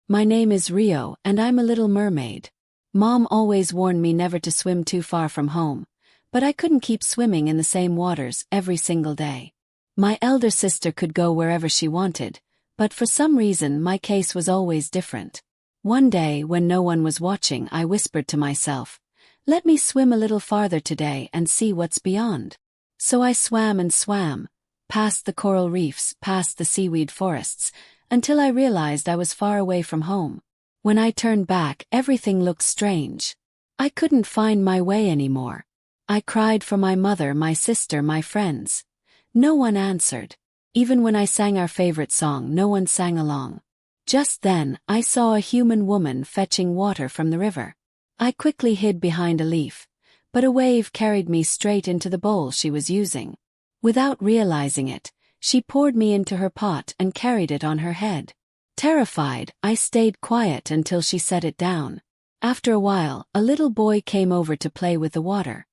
My name is Rio, and I'm a little mermaid. Mom always warned me never to swim too far from home, but I couldn't keep swimming in the same waters every single day. My elder sister could go wherever she wanted, but for some reason my case was always different. One day, when no one was watching, I whispered to myself, "Let me swim a little farther today and see what's beyond." So I swam and swam, past the coral reefs, past the seaweed forests, until I realized I was far away from home. When I turned back, everything looked strange. I couldn't find my way anymore. I cried for my mother, my sister, my friends. No one answered. Even when I sang our favorite song, no one sang along. Just then, I saw a human woman fetching water from the river. I quickly hid behind a leaf, but a wave carried me straight into the bowl she was using. Without realizing it, she poured me into her pot and carried it on her head. Terrified, I stayed quiet until she set it down. After a while, a little boy came over to play with the water.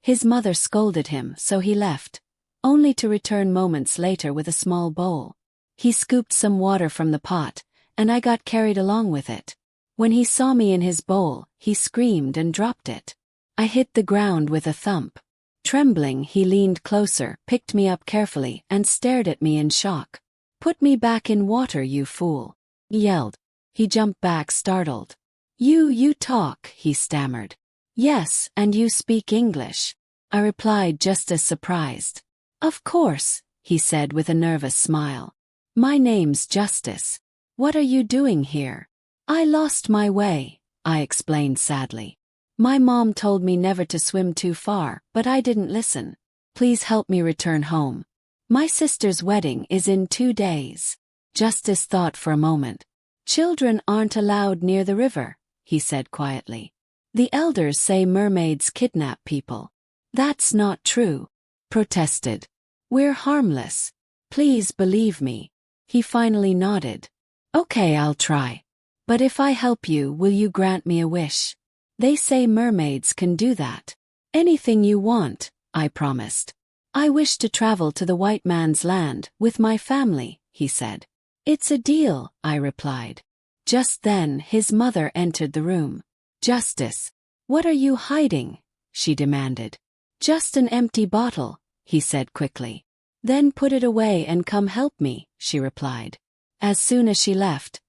His mother scolded him, so he left, only to return moments later with a small bowl. He scooped some water from the pot, and I got carried along with it. When he saw me in his bowl, he screamed and dropped it. I hit the ground with a thump. Trembling, he leaned closer, picked me up carefully, and stared at me in shock. "Put me back in water, you fool," he yelled. He jumped back, startled. You talk," he stammered. "Yes, and you speak English," I replied, just as surprised. "Of course," he said with a nervous smile. "My name's Justice. What are you doing here?" "I lost my way," I explained sadly. "My mom told me never to swim too far, but I didn't listen. Please help me return home. My sister's wedding is in 2 days." Justice thought for a moment. "Children aren't allowed near the river," he said quietly. "The elders say mermaids kidnap people." "That's not true," protested. "We're harmless. Please believe me." He finally nodded. "Okay, I'll try. But if I help you, will you grant me a wish? They say mermaids can do that." "Anything you want," I promised. "I wish to travel to the white man's land with my family," he said. "It's a deal," I replied. Just then, his mother entered the room. "Justice, what are you hiding?" she demanded. "Just an empty bottle," he said quickly. "Then put it away and come help me," she replied. As soon as she left,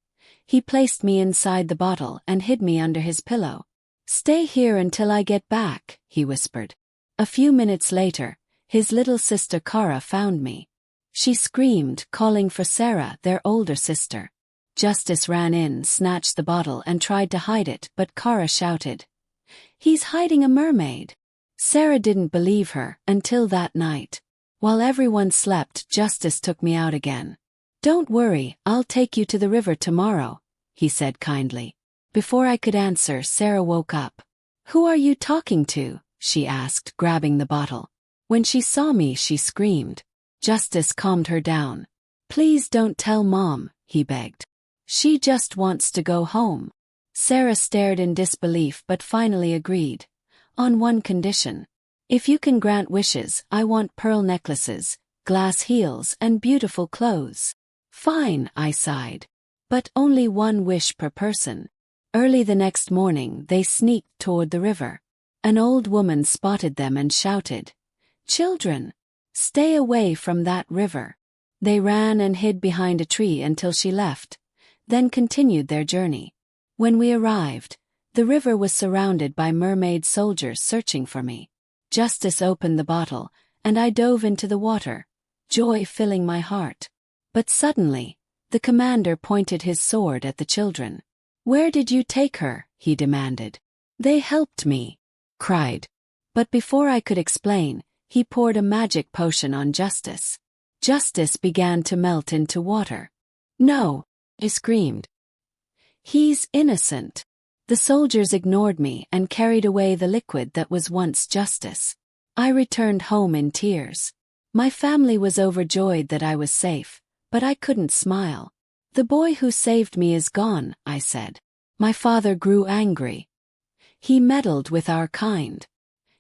he placed me inside the bottle and hid me under his pillow. "Stay here until I get back," he whispered. A few minutes later, his little sister Kara found me. She screamed, calling for Sarah, their older sister. Justice ran in, snatched the bottle and tried to hide it, but Kara shouted, "He's hiding a mermaid." Sarah didn't believe her until that night. While everyone slept, Justice took me out again. "Don't worry, I'll take you to the river tomorrow," he said kindly. Before I could answer, Sarah woke up. "Who are you talking to?" she asked, grabbing the bottle. When she saw me, she screamed. Justice calmed her down. "Please don't tell Mom," he begged. "She just wants to go home." Sarah stared in disbelief but finally agreed. "On one condition. If you can grant wishes, I want pearl necklaces, glass heels, and beautiful clothes." "Fine," I sighed. "But only one wish per person." Early the next morning, they sneaked toward the river. An old woman spotted them and shouted, "Children, stay away from that river." They ran and hid behind a tree until she left, then continued their journey. When we arrived, the river was surrounded by mermaid soldiers searching for me. Justice opened the bottle, and I dove into the water, joy filling my heart. But suddenly, the commander pointed his sword at the children. "Where did you take her?" he demanded. "They helped me," cried. But before I could explain, he poured a magic potion on Justice. Justice began to melt into water. "No," I screamed. "He's innocent." The soldiers ignored me and carried away the liquid that was once Justice. I returned home in tears. My family was overjoyed that I was safe, but I couldn't smile. "The boy who saved me is gone," I said. My father grew angry. "He meddled with our kind.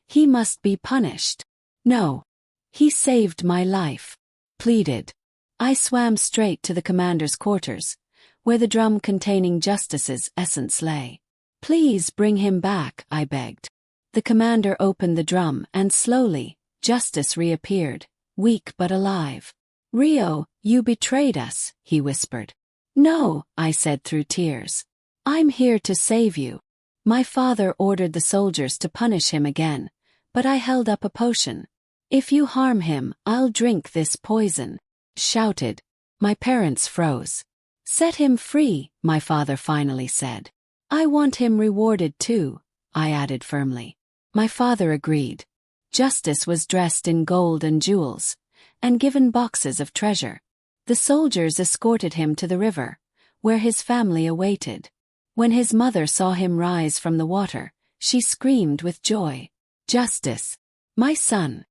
He must be punished." "No. He saved my life," pleaded. I swam straight to the commander's quarters, where the drum containing Justice's essence lay. "Please bring him back," I begged. The commander opened the drum and slowly, Justice reappeared, weak but alive. "Rio, you betrayed us," he whispered. "No," I said through tears. "I'm here to save you." My father ordered the soldiers to punish him again, but I held up a potion. "If you harm him, I'll drink this poison," shouted. My parents froze. "Set him free," my father finally said. "I want him rewarded too," I added firmly. My father agreed. Justice was dressed in gold and jewels, and given boxes of treasure. The soldiers escorted him to the river, where his family awaited. When his mother saw him rise from the water, she screamed with joy. "Justice, my son."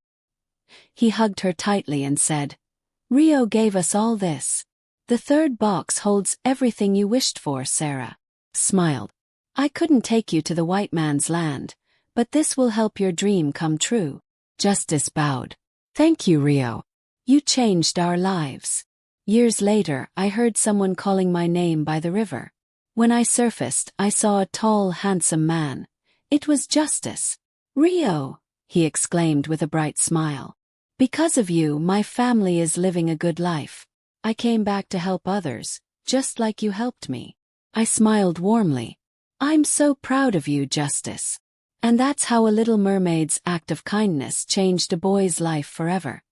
He hugged her tightly and said, "Rio gave us all this. The third box holds everything you wished for," Sarah smiled. "I couldn't take you to the white man's land, but this will help your dream come true." Justice bowed. "Thank you, Rio. You changed our lives." Years later, I heard someone calling my name by the river. When I surfaced, I saw a tall, handsome man. It was Justice. "Rio," he exclaimed with a bright smile. "Because of you, my family is living a good life. I came back to help others, just like you helped me." I smiled warmly. "I'm so proud of you, Justice." And that's how a little mermaid's act of kindness changed a boy's life forever.